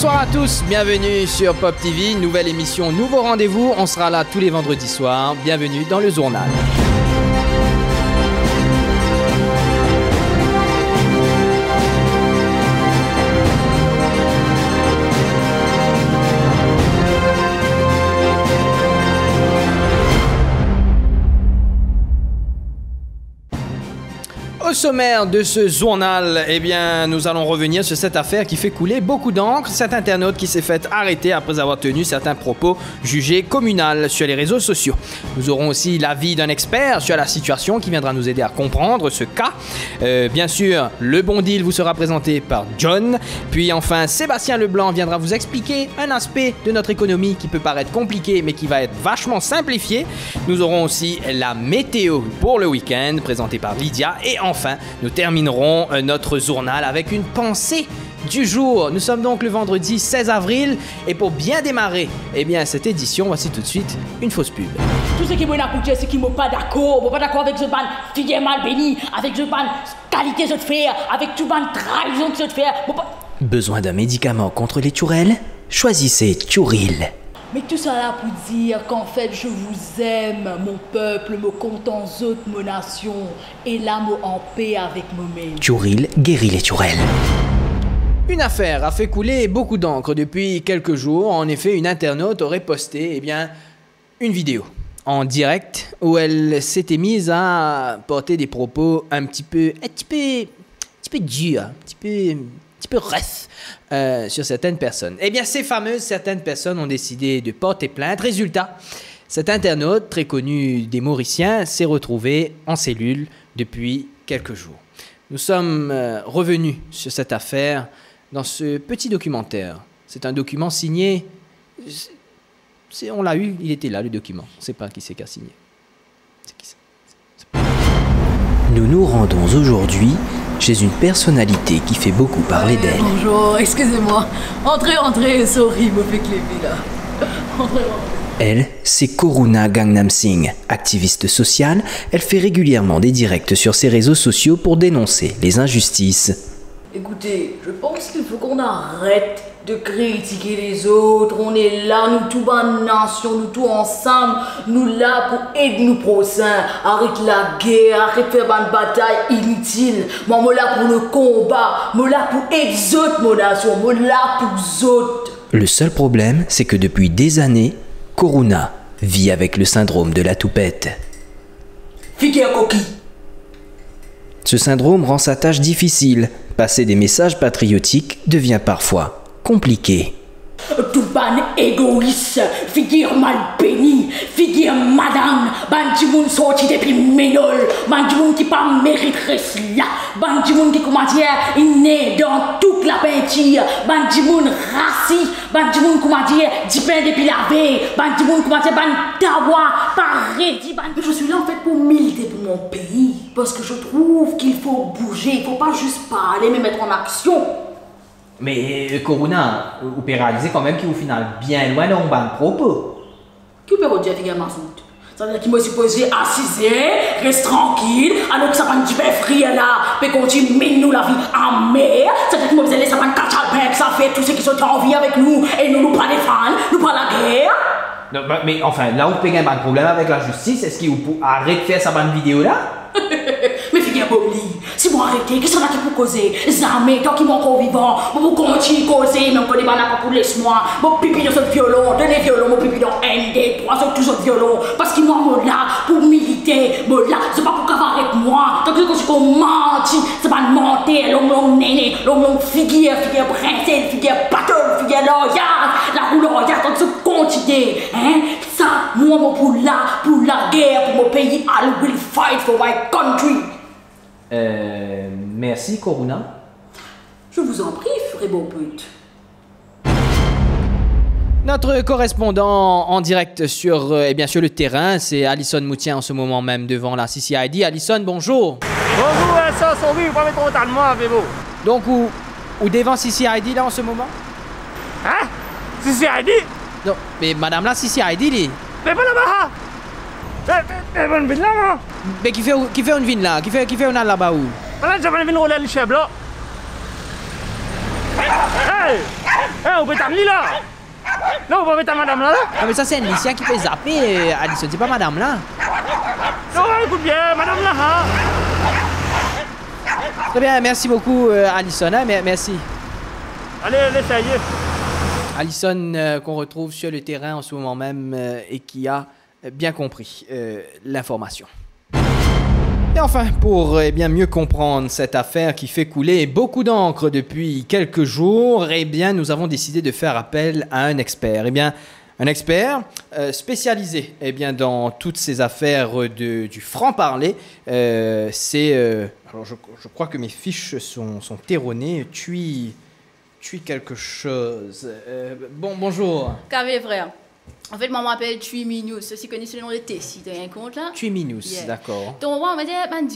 Bonsoir à tous, bienvenue sur Pop TV, nouvelle émission, nouveau rendez-vous, on sera là tous les vendredis soirs, bienvenue dans le journal. Au sommaire de ce journal, eh bien, nous allons revenir sur cette affaire qui fait couler beaucoup d'encre. Cet internaute qui s'est fait arrêter après avoir tenu certains propos jugés communaux sur les réseaux sociaux. Nous aurons aussi l'avis d'un expert sur la situation qui viendra nous aider à comprendre ce cas. Bien sûr, le bon deal vous sera présenté par John. Puis enfin, Sébastien Leblanc viendra vous expliquer un aspect de notre économie qui peut paraître compliqué mais qui va être vachement simplifié. Nous aurons aussi la météo pour le week-end présentée par Lydia. Et enfin, nous terminerons notre journal avec une pensée du jour. Nous sommes donc le vendredi 16 avril et pour bien démarrer cette édition, voici tout de suite une fausse pub. Tout ce qui m'a écouté, c'est qui ne pas d'accord. Pas d'accord avec ce ban figure mal béni, avec ce ban qualité de faire, avec tout ban trahison de faire. Besoin d'un médicament contre les tourelles? Choisissez Turil. Mais tout ça là pour dire qu'en fait je vous aime, mon peuple, me content autres, mon nation, et là me en paix avec moi-même. Turil guérit les tourelles. Une affaire a fait couler beaucoup d'encre depuis quelques jours. En effet, une internaute aurait posté une vidéo en direct où elle s'était mise à porter des propos un petit peu durs, un petit peu rough sur certaines personnes. Ces fameuses certaines personnes ont décidé de porter plainte. Résultat, cet internaute très connu des Mauriciens s'est retrouvé en cellule depuis quelques jours. Nous sommes revenus sur cette affaire dans ce petit documentaire. C'est un document signé... on l'a eu, il était là le document. On ne sait pas qui c'est qui a signé. C'est qui ça? Nous nous rendons aujourd'hui chez une personnalité qui fait beaucoup parler d'elle. Bonjour, excusez-moi. Entrez, sorry, me fait cléber là. Entrez. Elle, c'est Coruna Gangnam Singh, activiste sociale. Elle fait régulièrement des directs sur ses réseaux sociaux pour dénoncer les injustices. Écoutez, je pense qu'il faut qu'on arrête de critiquer les autres. On est là, nous tous en nation, nous tous ensemble, nous là pour aider nos prochains. Arrête la guerre, arrête de faire une bataille inutile. Moi, je suis là pour le combat, je suis là pour aider les autres, mon nation, je suis là pour les autres. Le seul problème, c'est que depuis des années, Coruna vit avec le syndrome de la toupette. Figure coquille. Ce syndrome rend sa tâche difficile. Passer des messages patriotiques devient parfois compliqué. Tout ban égoïste, figure mal béni, figure madame, bandimoun sorti depuis ménol, bandimoun qui pas mériterait cela, bandimoun qui comment dire, il naît dans toute la peinture, bandimoun raciste, bandimoun comment dire, dipin depuis la veille, bandimoun comment dire, bandawa, pareil, je suis là en fait pour militer pour mon pays, parce que je trouve qu'il faut bouger, il faut pas juste parler mais mettre en action. Mais Coruna, vous pouvez réaliser quand même qu'il au final bien loin d'un bon propos. Qui peut dire figure Massoud? Ça veut dire qu'il m'a supposé assiser, reste tranquille, alors que ça va nous faire là, puis continuer nous la vie en mer. Ça veut dire qu'il m'a dit ça va nous cacher ça fait tous ceux qui sont en vie avec nous et nous pas défendre, nous pas la guerre. Non, mais enfin, là où vous pouvez avoir un problème avec la justice, est-ce qu'il vous arrête de faire sa bonne vidéo là? Mais figure Bobli, si vous arrêtez, qu'est-ce qu'on a pour causer? Jamais, tant qu'ils sont encore vivants, vous continuez à causer, même quand les banana pas pour laisse-moi, mon pipi dans ce violon, donnez violon, mon pipi dans ND, 3 sont toujours violon, parce qu'ils m'ont là pour militer, me là, c'est pas pour qu'avoir avec moi, tant que je suis comme menti, c'est pas de mentir, l'homme néné, l'homme figure princesse, figure battle, figure loyale, la roue loyale, tant que je continue, hein, ça, moi, pour la guerre, pour mon pays, I will fight for my country. Merci Coruna. Je vous en prie, frère beau pute. Notre correspondant en direct sur le terrain, c'est Alison Moutien en ce moment même devant la CCID. Alison, bonjour. Bonjour, ça, oui, vous pouvez mettre autant de moi avec vous. Donc, où devant CCID là en ce moment? Hein? CCID? Non, mais madame la CCID, là. Mais pas là-bas. C'est une ville là, mais qui fait une ville là? Qui fait une là-bas où? Là, j'avais une ville où là, le chef là. On peut t'amener là. Non, on peut mettre ta madame là. Ah, mais ça, c'est un lycéen qui fait zapper. Alison, c'est pas madame là. Non, écoute bien, madame là. Hein. Très bien, merci beaucoup, Alison. Hein, merci. Allez, essaye. Alison, qu'on retrouve sur le terrain en ce moment même et qui a bien compris l'information. Et enfin, pour bien mieux comprendre cette affaire qui fait couler beaucoup d'encre depuis quelques jours, eh bien, nous avons décidé de faire appel à un expert. Eh bien, un expert spécialisé dans toutes ces affaires du franc-parler. Alors je crois que mes fiches sont erronées. Tu quelque chose. Bonjour. Qu'avez frère? En fait, maman m'appelle Tuiminous. Ceux-ci connaissent le nom de Tessie, tu as un compte là? Tuiminous, yeah. D'accord. Donc, moi, on m'a dit,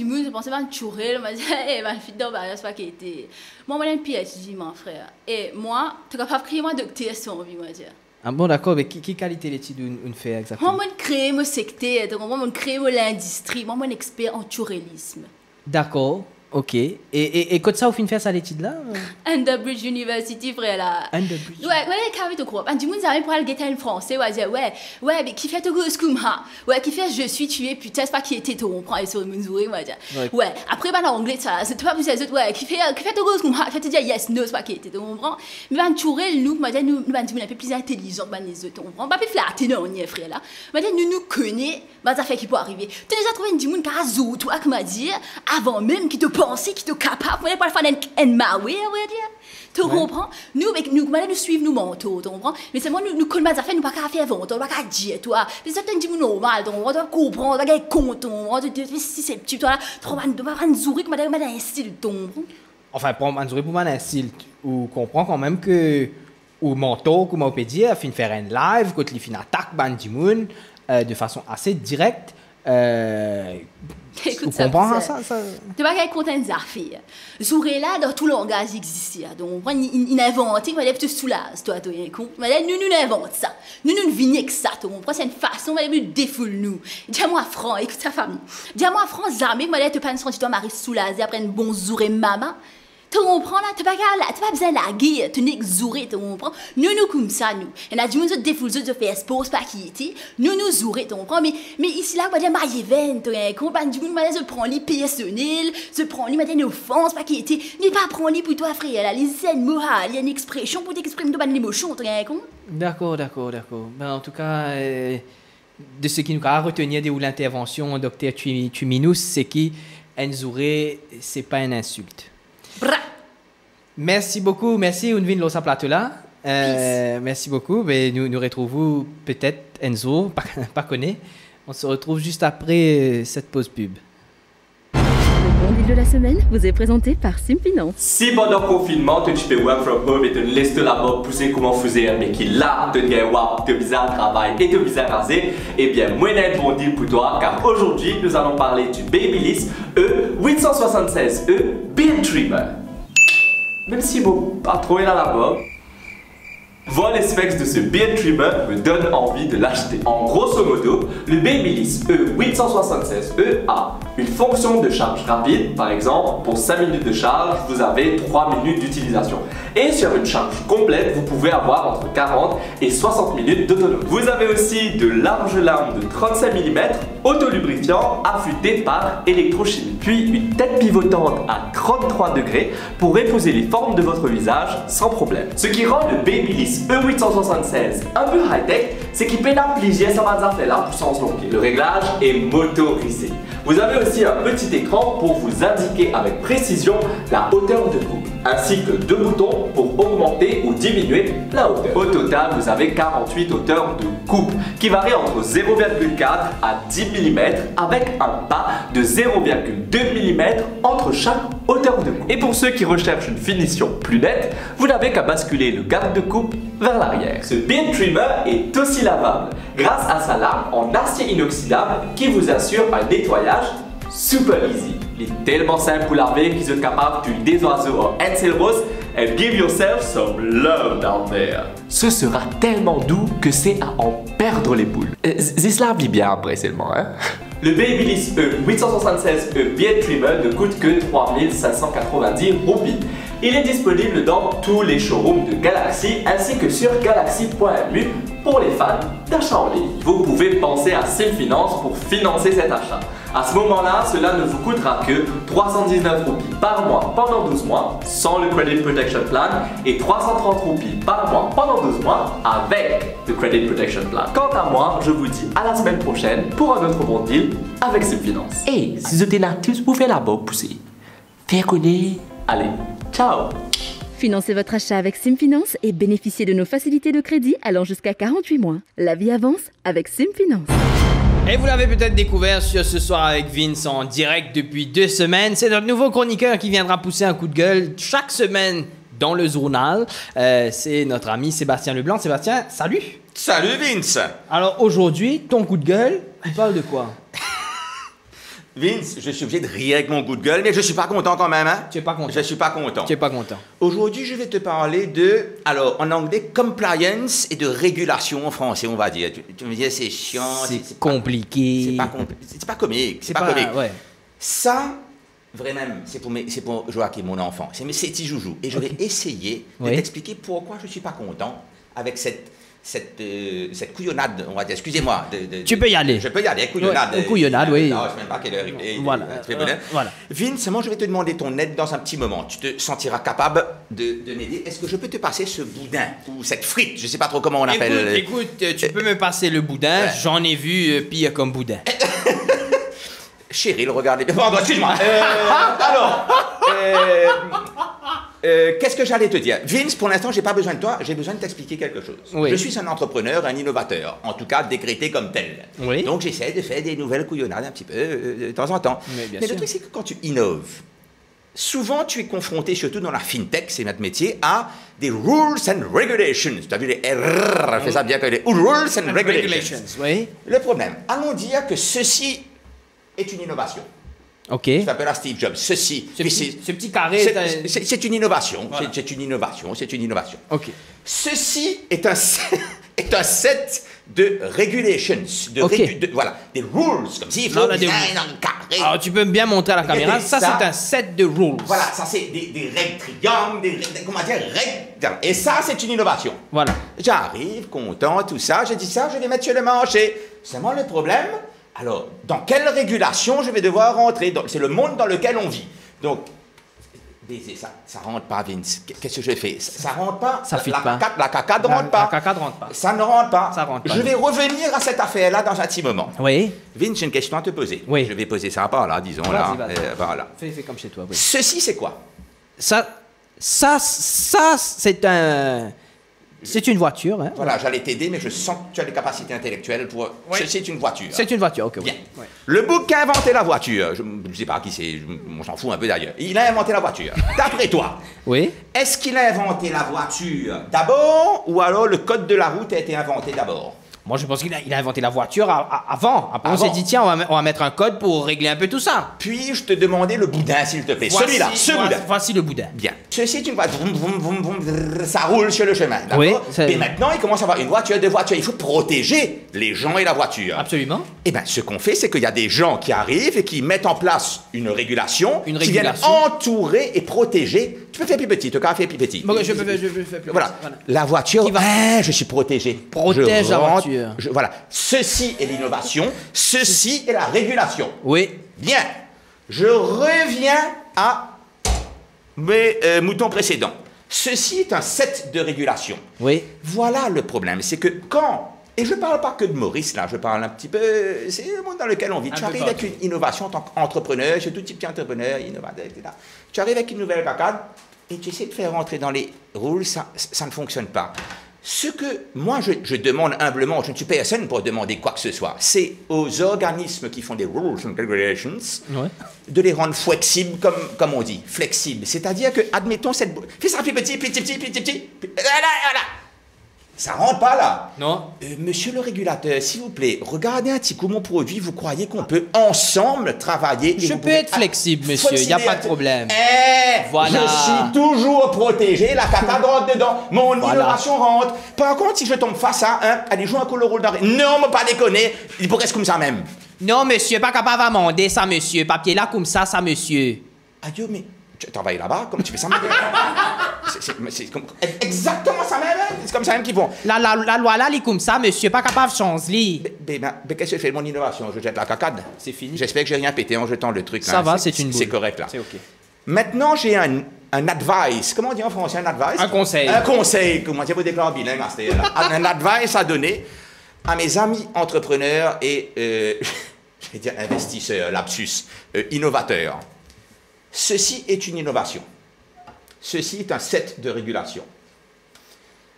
je pensais à Tourelle, on m'a dit, fille d'homme, c'est pas qu'il était. Moi, on m'a dit un PhD, mon frère. Et moi, tu n'as pas pris moi docteur sans vie, moi, dire. Ah bon, d'accord, mais qui qualité l'étude on fait exactement? Moi, je crée mon secteur, donc moi, je crée l'industrie, moi, je suis expert en tourisme. D'accord. Ok. Et quand ça, au fin de faire ça l'étude là? Underbridge University, frère là. Underbridge. Ouais, carré de quoi? Du monde, ça pour aller guetter en français, ouais, mais qui fait tout ce que moi? Ouais, qui fait je suis tué, putain, c'est pas qui était tout, on prend sur le Missouri, ouais. Ouais, après, en anglais, ça, c'est pas plus les autres, ouais, qui fait tout ce que moi? Fait te dire yes, no, c'est pas qui était tout, on prend. Mais ben, Tourelle, nous, nous, un peu plus intelligent que les autres, on prend. Pas plus flatté, non, on y est, frère là. Nous connaissons, ça fait qui peut arriver. Tu nous as trouvé du monde qui a zo, toi, comme dire, avant même qu'il te penser qui est capable de faire un maroué, on va dire. Tu comprends? Nous suivons nos manteaux, tu comprends? Mais c'est moi, nous connaissons les affaires, nous ne pouvons pas faire vendre, on ne peut pas dire, toi. Mais ça, c'est un normal, on doit comprendre, on doit être content, on doit être susceptible, toi, on doit pas sourire comme un insulte, tu comprends? Enfin, pour un sourire, pour un insulte, ou comprend quand même que, ou manteau, comme on peut dire, fin de faire un live, quand il fait une attaque, Bandimoun, de façon assez directe. Écoute, tu comprends ça? Tu vas être content des affaires. Zouré là, dans tout le langage existe. Donc, il invente, il va te soulager, toi, tu es con. Nous inventons ça. Nous vignons que ça, tu comprends? C'est une façon, on nous défoule nous. Dis-moi, Franck, écoute sa famille. Dis-moi, Franck, jamais, moi, tu penses que tu dois marier soulager après une bonne zouré maman. Tu comprends là? Tu n'as pas besoin de la guerre, tu n'es que zouré, tu comprends? Nous comme ça, nous. Il y a du monde qui défoule, qui fait expose, pas qui était. Nous zouré, tu comprends? Mais ici là, on va dire, marié veine, tu comprends? Du coup, je prends les personnels, je prends les matins d'offense, pas qui était. Mais pas prendre les pour toi, frère, là, les scènes morales, il y a une expression pour t'exprimer de l'émotion, tu comprends? D'accord. Ben, en tout cas, de ce qui nous a retenu de l'intervention du docteur Tuiminous, c'est qu'un zouré, c'est pas une insulte. Merci beaucoup, merci Unvin Losa Platola. Merci beaucoup. Mais nous retrouvons peut-être Enzo, pas connu. On se retrouve juste après cette pause pub. Le bon deal de la semaine vous est présenté par Simfinance. Si pendant le confinement, tu fais work from home et tu laisses là-bas pousser comment faisait, mais qui là, tu as bizarre travail et tu bizarre raser, eh bien, moi, j'ai un bon deal pour toi, car aujourd'hui, nous allons parler du Babyliss E876E Beard Trimmer. Même si bon, pas trop là là-bas. Voir les specs de ce beard trimmer me donne envie de l'acheter. En grosso modo, le Babyliss E876E a une fonction de charge rapide, par exemple, pour 5 minutes de charge, vous avez 3 minutes d'utilisation. Et sur une charge complète, vous pouvez avoir entre 40 et 60 minutes d'autonomie. Vous avez aussi de larges lames de 35 mm, autolubrifiant, affûté par électrochimie. Puis une tête pivotante à 33 degrés pour épouser les formes de votre visage sans problème. Ce qui rend le Babyliss E876 un peu high-tech, c'est qu'il peut appliquer sa affaire là pour sens long. Le réglage est motorisé. Vous avez aussi un petit écran pour vous indiquer avec précision la hauteur de coupe, ainsi que 2 boutons pour augmenter ou diminuer la hauteur. Au total, vous avez 48 hauteurs de coupe qui varient entre 0,4 à 10 mm avec un pas de 0,2 mm entre chaque hauteur de coupe. Et pour ceux qui recherchent une finition plus nette, vous n'avez qu'à basculer le garde de coupe vers l'arrière. Ce beard trimmer est aussi lavable grâce à sa lame en acier inoxydable qui vous assure un nettoyage super easy. Il est tellement simple pour laver qu'ils sont capables de tuer des oiseaux en Ansel Rose and give yourself some love down there. Ce sera tellement doux que c'est à en perdre les boules. Zisla vit bien après seulement, hein? Le Babyliss E876E Beard Trimmer ne coûte que 3590 roupies. Il est disponible dans tous les showrooms de Galaxy ainsi que sur galaxy.mu pour les fans d'achat en ligne. Vous pouvez penser à SimFinance pour financer cet achat. À ce moment-là, cela ne vous coûtera que 319 roupies par mois pendant 12 mois sans le Credit Protection Plan et 330 roupies par mois pendant 12 mois avec le Credit Protection Plan. Quant à moi, je vous dis à la semaine prochaine pour un autre bon deal avec SimFinance. Et si vous êtes là tous pour faire la bonne poussée, faire connaître. Allez, ciao! Financez votre achat avec SimFinance et bénéficiez de nos facilités de crédit allant jusqu'à 48 mois. La vie avance avec SimFinance. Et vous l'avez peut-être découvert sur Ce Soir avec Vince en direct depuis 2 semaines. C'est notre nouveau chroniqueur qui viendra pousser un coup de gueule chaque semaine dans le journal. C'est notre ami Sébastien Leblanc. Sébastien, salut! Salut Vince! Alors aujourd'hui, ton coup de gueule, il parle de quoi? Vince, je suis obligé de rire avec mon coup de gueule, mais je suis pas content quand même, hein? Tu es pas content? Je suis pas content. Tu es pas content? Aujourd'hui, je vais te parler de, alors en anglais, compliance et de régulation en français, on va dire. Tu me dis, c'est chiant, c'est compliqué. C'est pas comique, c'est pas comique. Ouais. Ça, vraiment, c'est pour Joachim, mon enfant. C'est mes petits joujoux. Et je vais essayer de t'expliquer pourquoi je suis pas content avec cette couillonnade, on va dire, excusez-moi. Tu peux y aller. Je peux y aller, couillonnade. Ouais, couillonnade, oui. Non, je ne sais même pas quelle heure il est. Voilà. Voilà. Vince, moi je vais te demander ton aide dans un petit moment. Tu te sentiras capable de m'aider. Est-ce que je peux te passer ce boudin ou cette frite? Je ne sais pas trop comment on appelle. Écoute, tu peux me passer le boudin. Ouais. J'en ai vu pire comme boudin. Cheryl, regardez. Pardon, excuse-moi. Qu'est-ce que j'allais te dire? Vince, pour l'instant, j'ai pas besoin de toi, j'ai besoin de t'expliquer quelque chose. Oui. Je suis un entrepreneur, un innovateur, en tout cas décrété comme tel. Oui. Donc j'essaie de faire des nouvelles couillonnades un petit peu de temps en temps. Mais le truc, c'est que quand tu innoves, souvent tu es confronté, surtout dans la fintech, c'est notre métier, à des rules and regulations. Tu as vu les R, fais ça bien que les rules and regulations. Oui. Le problème, allons dire que ceci est une innovation. Ok. Je t'appelle à Steve Jobs. Ce petit carré. C'est une innovation. Voilà. C'est une innovation. C'est une innovation. Ok. Ceci est un set de regulations. Voilà. Des rules. Comme s'il faut bien un carré. Alors, tu peux bien montrer à la caméra. Ça, c'est un set de rules. Voilà. Ça, c'est des règles triangles. Comment dire? Règles. Et ça, c'est une innovation. Voilà. J'arrive, content, tout ça. Je dis ça, je vais mettre sur le marché. C'est moi le problème. Alors, dans quelle régulation je vais devoir rentrer? C'est le monde dans lequel on vit. Donc, baiser, ça rentre pas, Vince. Qu'est-ce que je fais? Ça rentre pas. Ça fit pas. La caca ne rentre pas. La caca ne rentre pas. Ça ne rentre pas. Ça rentre pas. Je vais revenir à cette affaire-là dans un petit moment. Oui. Vince, j'ai une question à te poser. Oui. Je vais poser ça par là, disons. Vas-y. Voilà. Fais comme chez toi. Oui. Ceci, c'est quoi? Ça, c'est un... C'est une voiture. Hein? Voilà, j'allais t'aider, mais je sens que tu as des capacités intellectuelles pour... Oui. C'est une voiture. C'est une voiture, ok. Bien. Oui. Le bouc qui a inventé la voiture, je ne sais pas qui c'est, on s'en fout un peu d'ailleurs. Il a inventé la voiture. D'après toi, Oui. est-ce qu'il a inventé la voiture d'abord ou alors le code de la route a été inventé d'abord? Moi, je pense qu'il a inventé la voiture avant. Après, on s'est dit, tiens, on va mettre un code pour régler un peu tout ça. Puis-je te demander le boudin, s'il te plaît? Celui-là, ce boudin. Voici le boudin. Bien. Ceci, tu vois, ça roule sur le chemin. D'accord? Oui, et maintenant, il commence à avoir une voiture, deux voitures. Il faut protéger les gens et la voiture. Absolument. Eh bien, ce qu'on fait, c'est qu'il y a des gens qui arrivent et qui mettent en place une régulation qui viennent entourer et protéger. Tu peux faire plus petit, tu peux faire plus petit. Bon, je peux faire plus voilà. Voilà. La voiture, je suis protégé. Protège la voiture. Voilà. Ceci est l'innovation, ceci est la régulation. Oui. Bien. Je reviens à mes moutons précédents. Ceci est un set de régulation. Oui. Voilà le problème, c'est que quand... Et je ne parle pas que de Maurice, là, je parle un petit peu... C'est le monde dans lequel on vit. Tu arrives avec une innovation en tant qu'entrepreneur, je suis tout petit entrepreneur, innovateur, etc. Tu arrives avec une nouvelle cacade et tu essaies de faire rentrer dans les rules, ça ne fonctionne pas. Ce que moi je demande humblement, je ne suis personne pour demander quoi que ce soit, c'est aux organismes qui font des rules and regulations de les rendre flexibles, comme on dit, flexibles. C'est-à-dire que, admettons, fais ça plus petit. Voilà. Ça rentre pas là. Non. Monsieur le régulateur, s'il vous plaît, regardez un petit coup mon produit. Vous croyez qu'on peut ensemble travailler? Je peux être flexible, monsieur. Il n'y a pas de problème. Voilà. Je suis toujours protégé. La caca rentre dedans. Mon innovation rentre. Par contre, si je tombe face à allez, joue un coup le rôle d'arrêt. Non, mais pas déconner. Il pourrait rester comme ça même. Non, monsieur, pas capable d'amender ça, monsieur. Papier là, comme ça, monsieur. Adieu, mais tu travailles là-bas, comment tu fais ça? C'est exactement ça même, hein? C'est comme ça même qu'ils font. La loi là, elle est comme ça, monsieur, pas capable de changer. Mais qu'est-ce que je fais de mon innovation? Je jette la cacade. C'est fini. J'espère que j'ai rien pété en jetant le truc. Ça là. va, c'est une boule. C'est correct, là. C'est OK. Maintenant, j'ai un advice. Comment on dit en français un advice? Un conseil. Un conseil. Comment dire, vous déclarez bilingue à cette là. Un advice à donner à mes amis entrepreneurs et, je vais dire investisseurs, lapsus, innovateurs. Ceci est une innovation. Ceci est un set de régulation.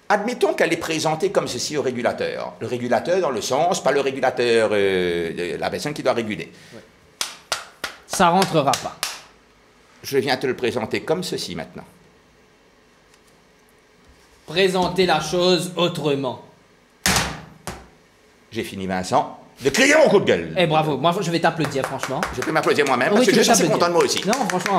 Admettons qu'elle est présentée comme ceci au régulateur. Le régulateur dans le sens, pas le régulateur, la personne qui doit réguler. Ouais. Ça rentrera pas. Je viens te le présenter comme ceci maintenant. Présenter la chose autrement. J'ai fini, Vincent, de crier mon coup de gueule. Eh bravo, moi je vais t'applaudir franchement. Je peux m'applaudir moi-même Oui, parce que tu je peux suis content de moi aussi. Non, franchement,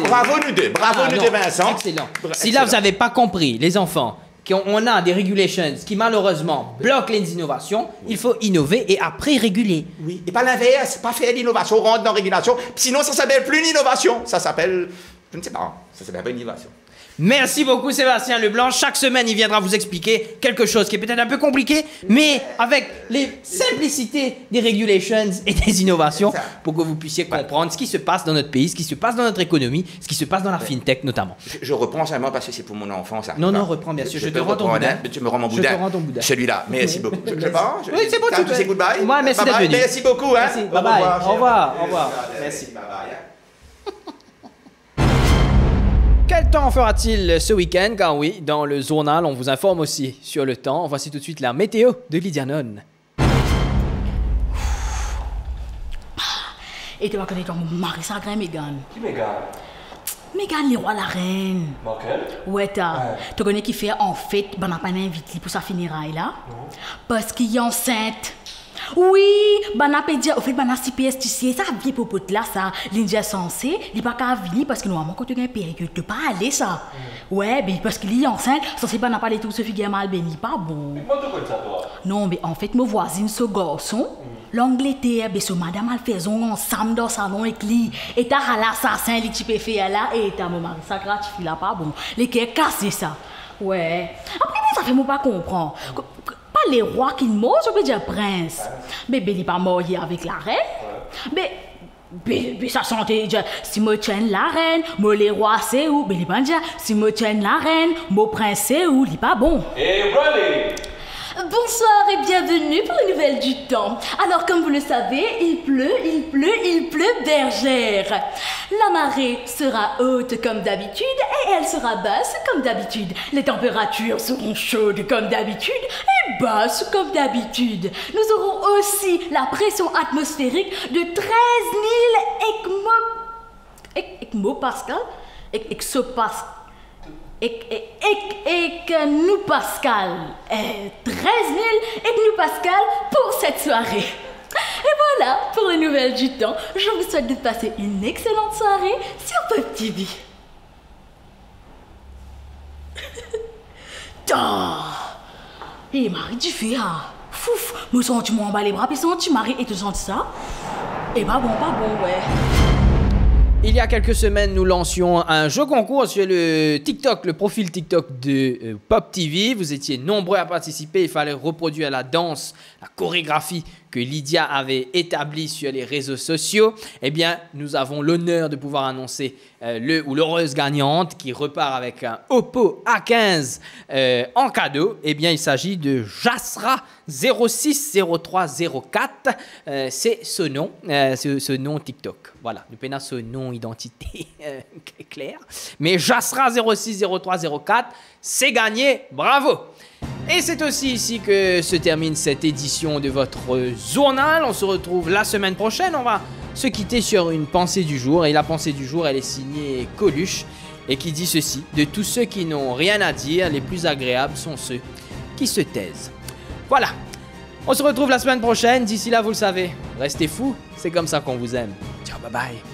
Bravo nous deux, nous deux, Vincent. Excellent. Si Excellent. là vous n'avez pas compris, les enfants, qu'on a des regulations qui malheureusement bloquent les innovations, il faut innover et après réguler. Oui, et pas l'inverse, pas faire l'innovation, rentre dans la régulation, sinon ça s'appelle plus une innovation, ça s'appelle, je ne sais pas, ça s'appelle pas une innovation. Merci beaucoup Sébastien Leblanc. Chaque semaine, il viendra vous expliquer quelque chose qui est peut-être un peu compliqué, mais avec les simplicités des regulations et des innovations pour que vous puissiez comprendre ce qui se passe dans notre pays, ce qui se passe dans notre économie, ce qui se passe dans la fintech notamment. Je reprends seulement parce que c'est pour mon enfant, ça. Non, non, reprends bien sûr. Je te rends ton boudin. Tu me rends mon boudin. Je te rends ton boudin. Celui-là. Merci beaucoup. Je pars. Oui, c'est bon, tu peux. C'est goodbye. Ouais, merci d'être venu. Merci beaucoup. Hein. Merci. Bye bye. Au revoir. Au revoir. Merci. Bye bye. Quel temps fera-t-il ce week-end? Car oui, dans le journal, on vous informe aussi sur le temps. Voici tout de suite la météo de Lydia Non. Et tu vas connaître mon mari sacré, Megan. Qui Megan? Megan, le roi, la reine. Laquelle? Ouais, tu connais qui fait en fait, ben, on n'a pas invité pour sa funéraille là? Non. Parce qu'il est enceinte. Oui, ben, on a dit, au fait, ben, on a CPS, tu sais, ça vient pour pote là, ça. L'Indien censé, il n'est pas qu'à venir parce que normalement, quand tu as une période, tu ne peux pas aller, ça. Ouais, mais parce qu'il est enceinte, censé, ben, on n'a pas les tout ce figure mal béni, pas bon. Comment tu connais ça, toi? Non, mais en fait, mes voisines, ce garçon, l'Angleterre, ben, ce madame, elle fait ensemble dans le salon avec lui. Et t'as l'assassin, les types fait là, et t'as mon mari, ça gratifie là, pas bon. Les qui est cassé, ça. Ouais. Après, ça fait moi pas comprendre. Pas les rois qui meurent, je peux dire prince. Mais il n'est pas mort avec la reine. Mais ça sentait déjà, si moi tiens la reine, moi les rois c'est où? Mais il pas dire, si moi tiens la reine, mon prince c'est où? Il n'est pas bon. Et Riley! Bonsoir et bienvenue pour les nouvelles du temps. Alors comme vous le savez, il pleut bergère. La marée sera haute comme d'habitude et elle sera basse comme d'habitude. Les températures seront chaudes comme d'habitude et basses comme d'habitude. Nous aurons aussi la pression atmosphérique de 13 000 hectopascal. Et nous Pascal, 13 000 hectopascal pour cette soirée. Et voilà pour les nouvelles du temps. Je vous souhaite de passer une excellente soirée sur Pop TV. Et Marie, tu fais fouf, me sens-tu m'en les bras, puis sens-tu Marie et tu sens ça? Et pas bon, ouais. Il y a quelques semaines, nous lancions un jeu concours sur le TikTok, le profil TikTok de Pop TV. Vous étiez nombreux à participer. Il fallait reproduire la danse, la chorégraphie que Lydia avait établie sur les réseaux sociaux. Eh bien, nous avons l'honneur de pouvoir annoncer le ou l'heureuse gagnante qui repart avec un Oppo A15 en cadeau. Eh bien, il s'agit de Jasra 060304. C'est ce nom, ce nom TikTok. Voilà, nous prenons ce nom identité clair. Mais Jasra 060304, c'est gagné. Bravo! Et c'est aussi ici que se termine cette édition de votre journal. On se retrouve la semaine prochaine. On va se quitter sur une pensée du jour. Et la pensée du jour, elle est signée Coluche et qui dit ceci: de tous ceux qui n'ont rien à dire, les plus agréables sont ceux qui se taisent. Voilà. On se retrouve la semaine prochaine. D'ici là, vous le savez, restez fous. C'est comme ça qu'on vous aime. Ciao, bye bye.